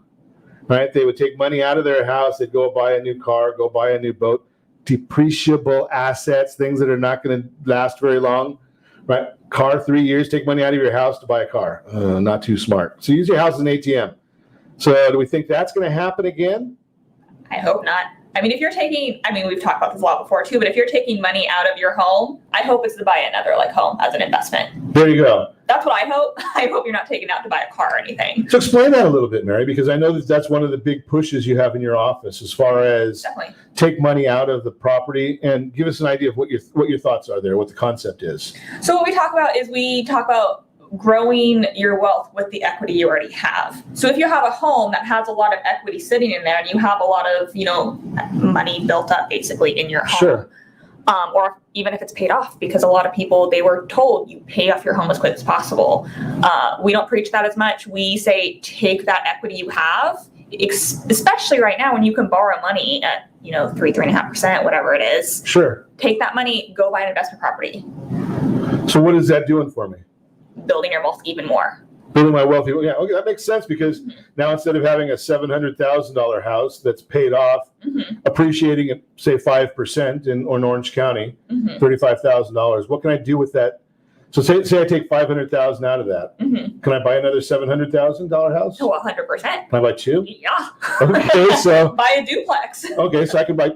right? They would take money out of their house. They'd go buy a new car, go buy a new boat, depreciable assets, things that are not going to last very long, right? Car, 3 years, take money out of your house to buy a car. Not too smart. So use your house as an ATM. So do we think that's going to happen again? I hope not. If you're taking, we've talked about this a lot before too, but if you're taking money out of your home, I hope it's to buy another home as an investment. There you go. That's what I hope. I hope you're not taking it out to buy a car or anything. So explain that a little bit, Mary, because I know that's one of the big pushes you have in your office as far as take money out of the property, and give us an idea of what your thoughts are there, what the concept is. So what we talk about growing your wealth with the equity you already have. So if you have a home that has a lot of equity sitting in there and you have a lot of, money built up basically in your home, or even if it's paid off, because a lot of people, they were told you pay off your home as quick as possible. We don't preach that as much. We say take that equity you have, especially right now when you can borrow money at 3.5%, whatever it is. Sure. Take that money, go buy an investment property. So what is that doing for me? Building your wealth even more. Building my wealth. Yeah, okay, that makes sense, because now instead of having a $700,000 house that's paid off, appreciating at say 5% in Orange County, $35,000. What can I do with that? So say I take $500,000 out of that. Can I buy another $700,000 house? Oh, 100%. Can I buy two? Yeah. Okay, so buy a duplex. Okay, so I can buy.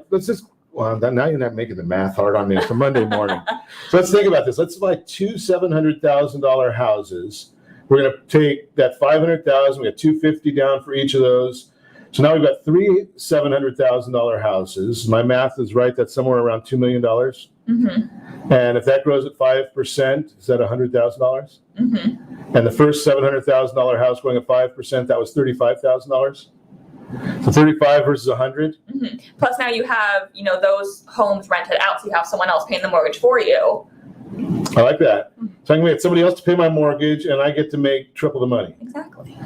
Now you're not making the math hard on me. It's a Monday morning. So let's think about this. Let's buy two $700,000 houses. We're going to take that $500,000. We got $250 down for each of those. So now we've got three $700,000 houses. My math is right. That's somewhere around $2 million. And if that grows at 5%, is that $100,000? And the first $700,000 house going at 5%, that was $35,000. So 35 versus 100. Plus now you have, those homes rented out, so you have someone else paying the mortgage for you. I like that. So I can get somebody else to pay my mortgage, and I get to make triple the money. Exactly.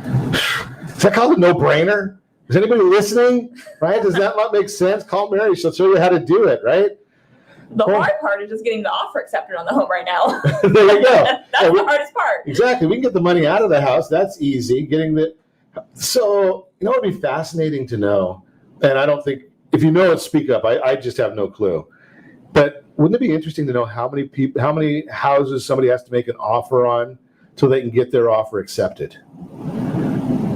Is that called a no-brainer? Is anybody listening? Right? Does that not make sense? Call Mary. She'll show you how to do it, right? The hard part is just getting the offer accepted on the home right now. There you go. That's the hardest part. Exactly. We can get the money out of the house. That's easy. So, it would be fascinating to know, and I don't think, if you know it, speak up. I just have no clue. But wouldn't it be interesting to know how many houses somebody has to make an offer on so they can get their offer accepted?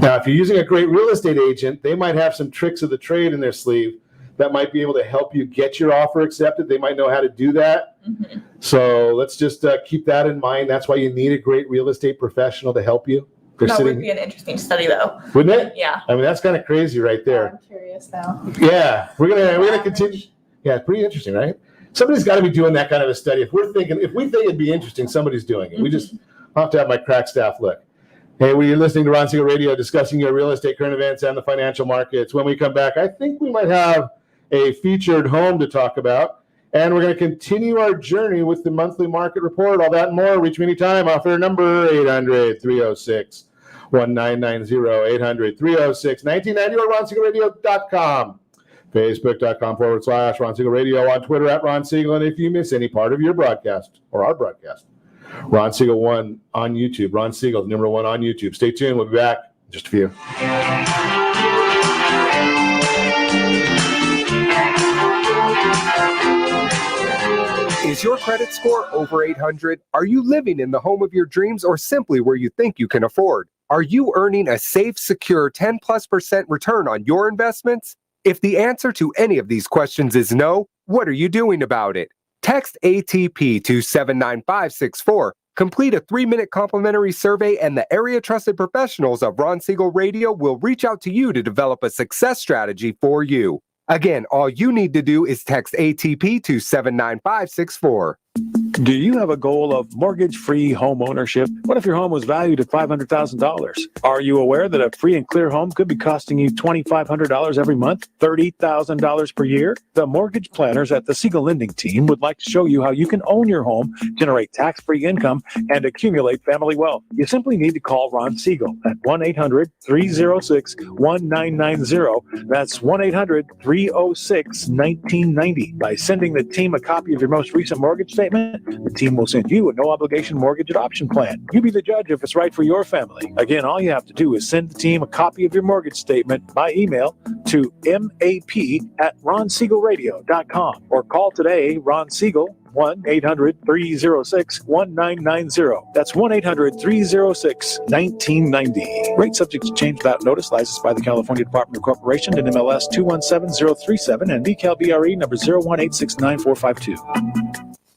Now, if you're using a great real estate agent, they might have some tricks of the trade in their sleeve that might be able to help you get your offer accepted. They might know how to do that. So let's just keep that in mind. That's why you need a great real estate professional to help you. That would be an interesting study, though. Wouldn't it? Yeah. I mean, that's kind of crazy right there. I'm curious now. Yeah, we're gonna continue. Yeah, pretty interesting, right? Somebody's got to be doing that kind of a study. If we think it'd be interesting, somebody's doing it. We just have to have my crack staff look. Hey, you're listening to Ron Siegel Radio, discussing your real estate, current events, and the financial markets. When we come back, I think we might have a featured home to talk about, and we're going to continue our journey with the monthly market report. All that and more. Reach me anytime. Offer number 800-306-1990, 800-306-1990, or RonSiegelRadio.com. Facebook.com/Ron Siegel Radio, on Twitter @Ron Siegel. And if you miss any part of your broadcast or our broadcast, Ron Siegel 1 on YouTube. Ron Siegel, number 1 on YouTube. Stay tuned. We'll be back in just a few. Is your credit score over 800? Are you living in the home of your dreams, or simply where you think you can afford? Are you earning a safe, secure 10+% return on your investments? If the answer to any of these questions is no, what are you doing about it? Text ATP to 79564. Complete a 3-minute complimentary survey, and the area trusted professionals of Ron Siegel Radio will reach out to you to develop a success strategy for you. Again, all you need to do is text ATP to 79564. Do you have a goal of mortgage-free home ownership? What if your home was valued at $500,000? Are you aware that a free and clear home could be costing you $2,500 every month, $30,000 per year? The mortgage planners at the Siegel Lending Team would like to show you how you can own your home, generate tax-free income, and accumulate family wealth. You simply need to call Ron Siegel at 1-800-306-1990. That's 1-800-306-1990. By sending the team a copy of your most recent mortgage statement, the team will send you a no-obligation mortgage adoption plan. You be the judge if it's right for your family. Again, all you have to do is send the team a copy of your mortgage statement by email to map@ronsiegelradio.com or call today Ron Siegel, 1-800-306-1990. That's 1-800-306-1990. Rate subject to change without notice. Licensed by the California Department of Corporation and MLS 217037 and VCAL BRE number 018694452.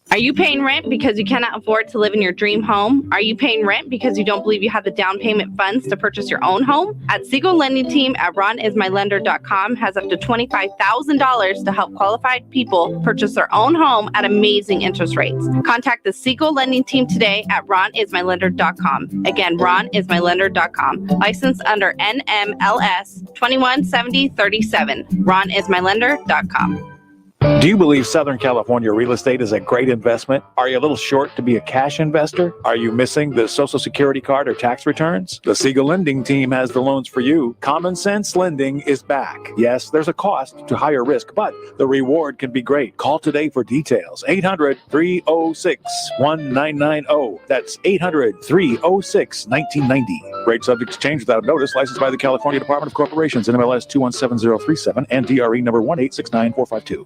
Are you paying rent because you cannot afford to live in your dream home? Are you paying rent because you don't believe you have the down payment funds to purchase your own home? At Siegel Lending Team at RonIsMyLender.com has up to $25,000 to help qualified people purchase their own home at amazing interest rates. Contact the Siegel Lending Team today at RonIsMyLender.com. Again, RonIsMyLender.com. Licensed under NMLS 217037. RonIsMyLender.com. Do you believe Southern California real estate is a great investment? Are you a little short to be a cash investor? Are you missing the Social Security card or tax returns? The Siegel Lending Team has the loans for you. Common Sense Lending is back. Yes, there's a cost to higher risk, but the reward can be great. Call today for details. 800-306-1990. That's 800-306-1990. Rate subject to change without notice. Licensed by the California Department of Corporations, NMLS 217037 and DRE number 1869452.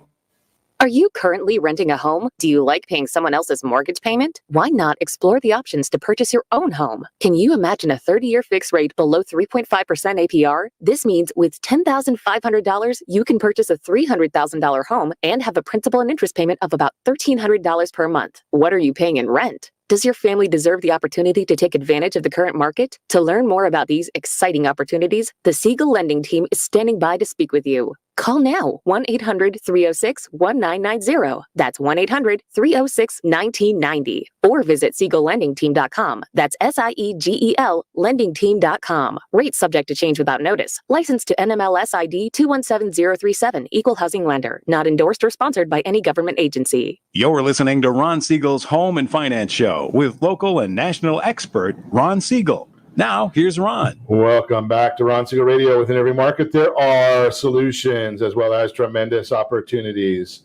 Are you currently renting a home? Do you like paying someone else's mortgage payment? Why not explore the options to purchase your own home? Can you imagine a 30-year fixed rate below 3.5% APR? This means with $10,500, you can purchase a $300,000 home and have a principal and interest payment of about $1,300 per month. What are you paying in rent? Does your family deserve the opportunity to take advantage of the current market? To learn more about these exciting opportunities, the Siegel Lending Team is standing by to speak with you. Call now, 1-800-306-1990. That's 1-800-306-1990. Or visit SiegelLendingTeam.com. That's SIEGEL LendingTeam.com. Rates subject to change without notice. Licensed to NMLS ID 217037. Equal housing lender. Not endorsed or sponsored by any government agency. You're listening to Ron Siegel's Home and Finance Show with local and national expert Ron Siegel. Now, here's Ron. Welcome back to Ron Siegel Radio. Within every market, there are solutions as well as tremendous opportunities.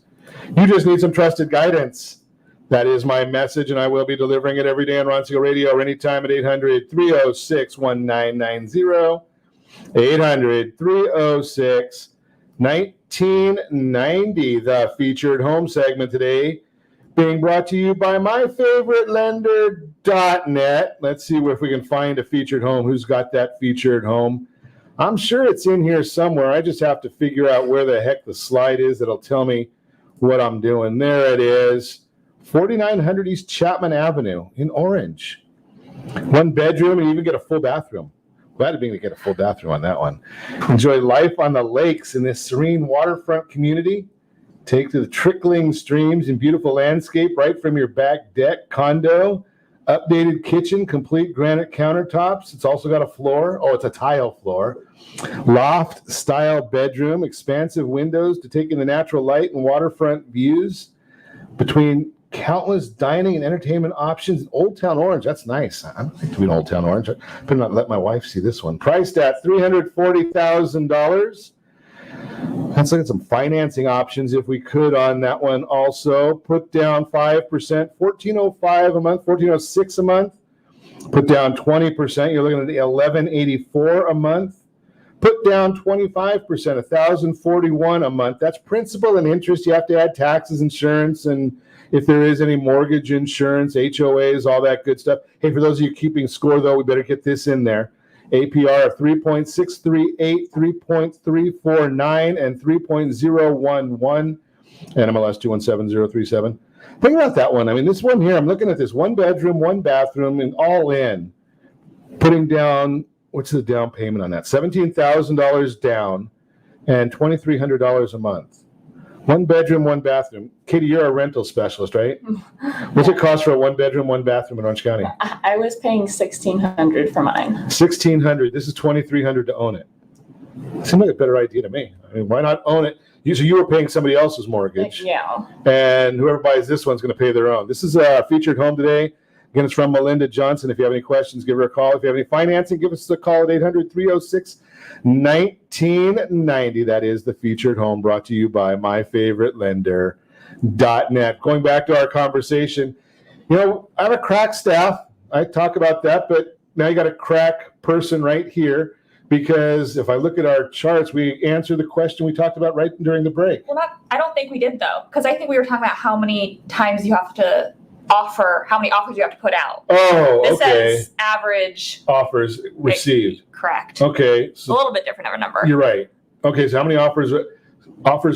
You just need some trusted guidance. That is my message, and I will be delivering it every day on Ron Siegel Radio or anytime at 800-306-1990. 800-306-1990. The featured home segment today being brought to you by myfavouritelender.net. Let's see if we can find a featured home. Who's got that featured home? I'm sure it's in here somewhere. I just have to figure out where the heck the slide is that'll tell me what I'm doing. There it is. 4900 East Chapman Avenue in Orange. One bedroom and even get a full bathroom. Glad to be able to get a full bathroom on that one. Enjoy life on the lakes in this serene waterfront community. Take to the trickling streams and beautiful landscape right from your back deck condo. Updated kitchen, complete granite countertops. It's also got a floor. Oh, it's a tile floor. Loft style bedroom, expansive windows to take in the natural light and waterfront views. Between countless dining and entertainment options in Old Town Orange. That's nice. I'd like to be in Old Town Orange. I better not let my wife see this one. Priced at $340,000. Let's look at some financing options if we could on that one also. Put down 5%, $1,405 a month, $1,406 a month. Put down 20%, you're looking at $1,184 a month. Put down 25%, $1,041 a month. That's principal and interest. You have to add taxes, insurance, and if there is any mortgage insurance, HOAs, all that good stuff. Hey, for those of you keeping score, though, we better get this in there. APR of 3.638, 3.349, and 3.011, NMLS 217037. Think about that one. I mean, this one here, I'm looking at this one bedroom, one bathroom, and all in. Putting down, what's the down payment on that? $17,000 down and $2,300 a month. One bedroom, one bathroom. Katie, you're a rental specialist, right? What's it cost for a one bedroom, one bathroom in Orange County? I was paying $1,600 for mine. $1,600. This is $2,300 to own it. Seems like a better idea to me. I mean, why not own it? Usually you were paying somebody else's mortgage. Yeah. And whoever buys this one's going to pay their own. This is a featured home today. Again, it's from Melinda Johnson. If you have any questions, give her a call. If you have any financing, give us a call at 800-306-1990. That is the featured home brought to you by myfavouritelender.net. Going back to our conversation, you know, I have a crack staff. I talk about that, but now you got a crack person right here because if I look at our charts, we answer the question we talked about right during the break. Well, I don't think we did, though, because I think we were talking about how many times you have to offer, how many offers you have to put out. Oh, this okay. Says average offers received. Correct. Okay. So a little bit different of a number. You're right. Okay, so how many offers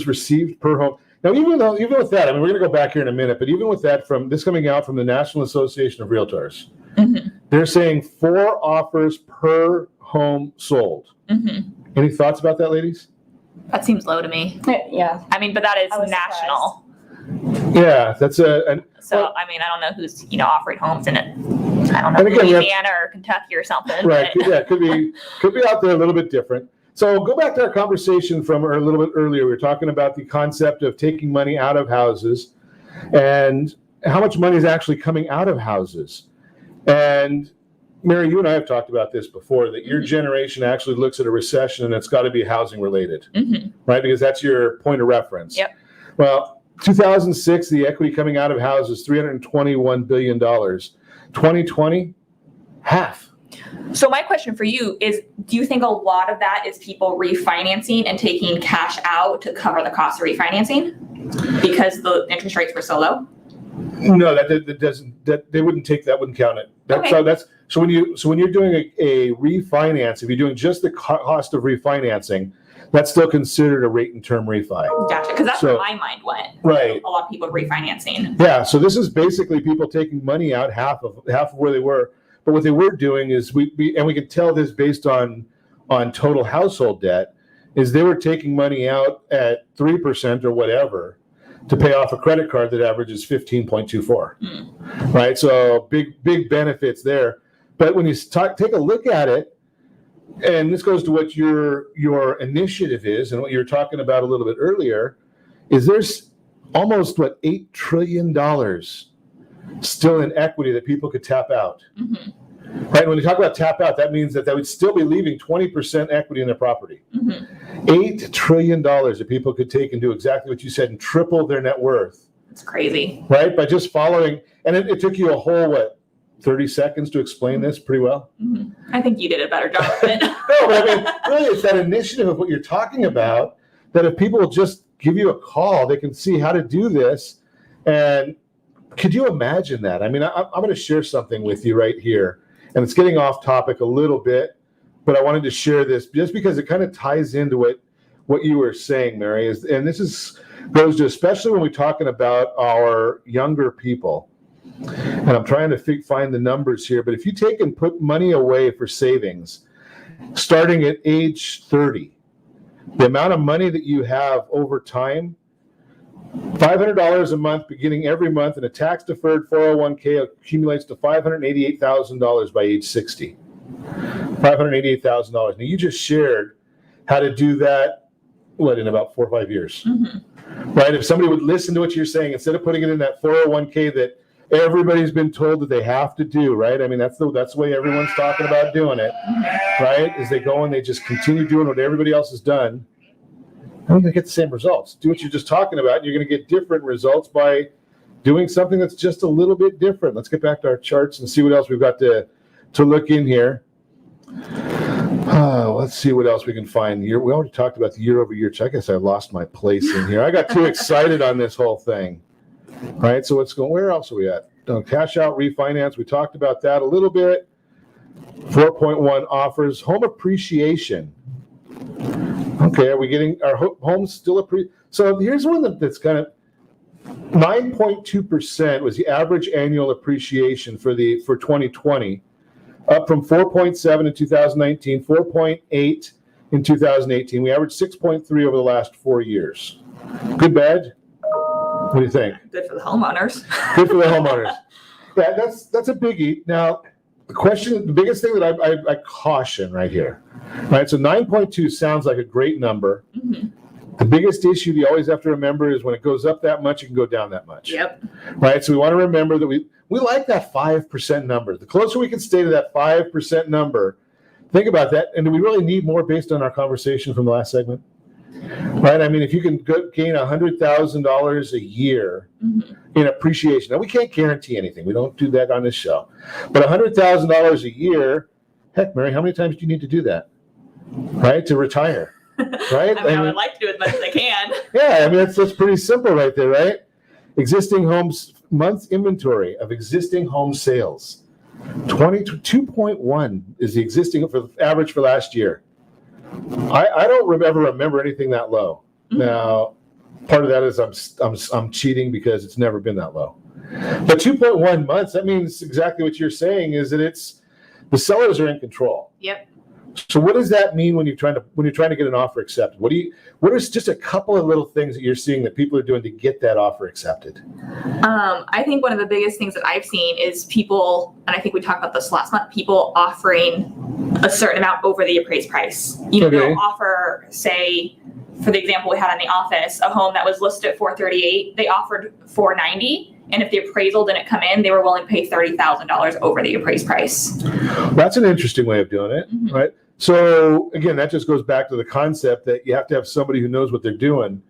received per home? Now, even with that, I mean, we're going to go back here in a minute, but even with that, from this coming out from the National Association of Realtors, they're saying 4 offers per home sold. Any thoughts about that, ladies? That seems low to me. Yeah. I mean, but that is national. Yeah, that's I mean, I don't know who's, offering homes in it. I don't know, And again, Louisiana or Kentucky or something. Right. But. Yeah, could be out there a little bit different. So go back to our conversation from a little bit earlier. We were talking about the concept of taking money out of houses and how much money is actually coming out of houses. And Mary, you and I have talked about this before, that your generation actually looks at a recession and it's got to be housing related, right? Because that's your point of reference. Yep. Well, 2006, the equity coming out of houses, $321 billion. 2020, half. So my question for you is, do you think a lot of that is people refinancing and taking cash out to cover the cost of refinancing because the interest rates were so low? No, that doesn't. That they wouldn't take that. Wouldn't count it. So when you're doing a refinance, if you're doing just the cost of refinancing, that's still considered a rate and term refi. Gotcha, because that's where my mind went. Right. A lot of people refinancing. Yeah. So this is basically people taking money out half of where they were. But what they were doing is we can tell this based on total household debt, is they were taking money out at 3% or whatever to pay off a credit card that averages 15.24. Right. So big benefits there. But when you take a look at it, and this goes to what your initiative is and what you were talking about a little bit earlier, is there's almost $8 trillion still in equity that people could tap out. Right? When you talk about tap out, that means that they would still be leaving 20% equity in their property. $8 trillion that people could take and do exactly what you said and triple their net worth. It's crazy. Right? By just following, and it took you a whole, 30 seconds to explain this pretty well? I think you did a better job of it. No, but I mean, really, it's that initiative of what you're talking about, that if people will just give you a call, they can see how to do this. And could you imagine that? I mean, I'm going to share something with you right here. And it's getting off topic a little bit, but I wanted to share this just because it kind of ties into what you were saying, Mary. And this goes to, especially when we're talking about our younger people. And I'm trying to find the numbers here, but if you take and put money away for savings, starting at age 30, the amount of money that you have over time, $500 a month beginning every month in a tax-deferred 401k accumulates to $588,000 by age 60. $588,000. Now, you just shared how to do that, in about 4 or 5 years. Right? If somebody would listen to what you're saying, instead of putting it in that 401k that everybody's been told that they have to do, right? I mean, that's the way everyone's talking about doing it, right? Is they go and they just continue doing what everybody else has done. And you're going to get the same results. Do what you're just talking about, and you're going to get different results by doing something that's just a little bit different. Let's get back to our charts and see what else we've got to look in here. Let's see what else we can find. We already talked about the year-over-year check. I guess I lost my place in here. I got too excited on this whole thing. Right, so where else are we at? Cash out refinance, we talked about that a little bit. 4.1 offers home appreciation. Okay, are we getting our homes still So here's one that's kind of 9.2% was the average annual appreciation for 2020, up from 4.7 in 2019, 4.8 in 2018. We averaged 6.3 over the last 4 years. Good, bad? What do you think? Good for the homeowners. Good for the homeowners. Yeah, that's a biggie. Now, the biggest thing that I caution right here, right? So 9.2 sounds like a great number. The biggest issue you always have to remember is when it goes up that much, it can go down that much. Yep. Right? So we want to remember that we like that 5% number. The closer we can stay to that 5% number, think about that. And do we really need more based on our conversation from the last segment? Right? I mean, if you can gain $100,000 a year in appreciation. Now, we can't guarantee anything. We don't do that on this show. But $100,000 a year, heck, Mary, how many times do you need to do that? Right? To retire. Right? I would like to do as much as I can. Yeah, I mean, that's pretty simple right there, right? Existing homes, month's inventory of existing home sales. 2.1 is the existing average for last year. I don't ever remember anything that low. Now, part of that is I'm cheating because it's never been that low. But 2.1 months, that means exactly what you're saying, is that the sellers are in control. Yep. So what does that mean when you're trying to get an offer accepted? What are just a couple of little things that you're seeing that people are doing to get that offer accepted? I think one of the biggest things that I've seen is people, and I think we talked about this last month, people offering a certain amount over the appraised price. They'll offer, say, for the example we had in the office, a home that was listed at $438, they offered $490. And if the appraisal didn't come in, they were willing to pay $30,000 over the appraised price. That's an interesting way of doing it, right? So again, that just goes back to the concept that you have to have somebody who knows what they're doing,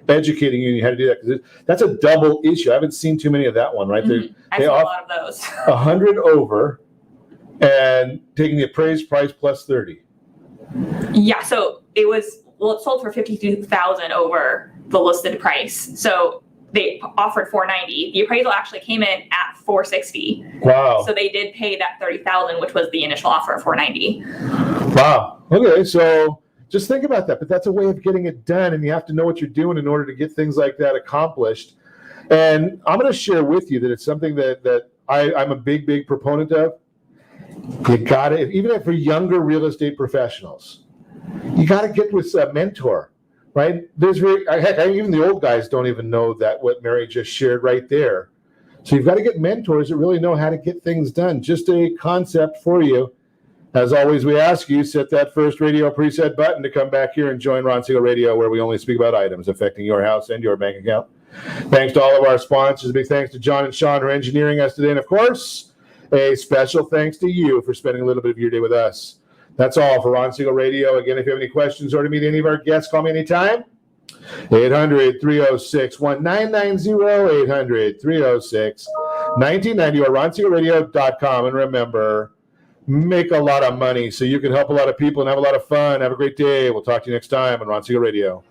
educating you how to do that. Because that's a double issue. I haven't seen too many of that one, right? I've seen a lot of those. 100 over and taking the appraised price plus 30. Yeah, so it sold for $52,000 over the listed price. So they offered $490. The appraisal actually came in at $460. Wow. So they did pay that $30,000, which was the initial offer of $490. Wow. Okay, so just think about that. But that's a way of getting it done, and you have to know what you're doing in order to get things like that accomplished. And I'm going to share with you that it's something that I'm a big proponent of. You got to, even for younger real estate professionals, you got to get with a mentor. Right? Even the old guys don't even know that what Mary just shared right there. So you've got to get mentors that really know how to get things done. Just a concept for you. As always, we ask you, set that first radio preset button to come back here and join Ron Siegel Radio, where we only speak about items affecting your house and your bank account. Thanks to all of our sponsors. A big thanks to John and Sean for engineering us today. And of course, a special thanks to you for spending a little bit of your day with us. That's all for Ron Siegel Radio. Again, if you have any questions or to meet any of our guests, call me anytime. 800-306-1990, 800-306-1990, or RonSiegelRadio.com. And remember, make a lot of money so you can help a lot of people and have a lot of fun. Have a great day. We'll talk to you next time on Ron Siegel Radio.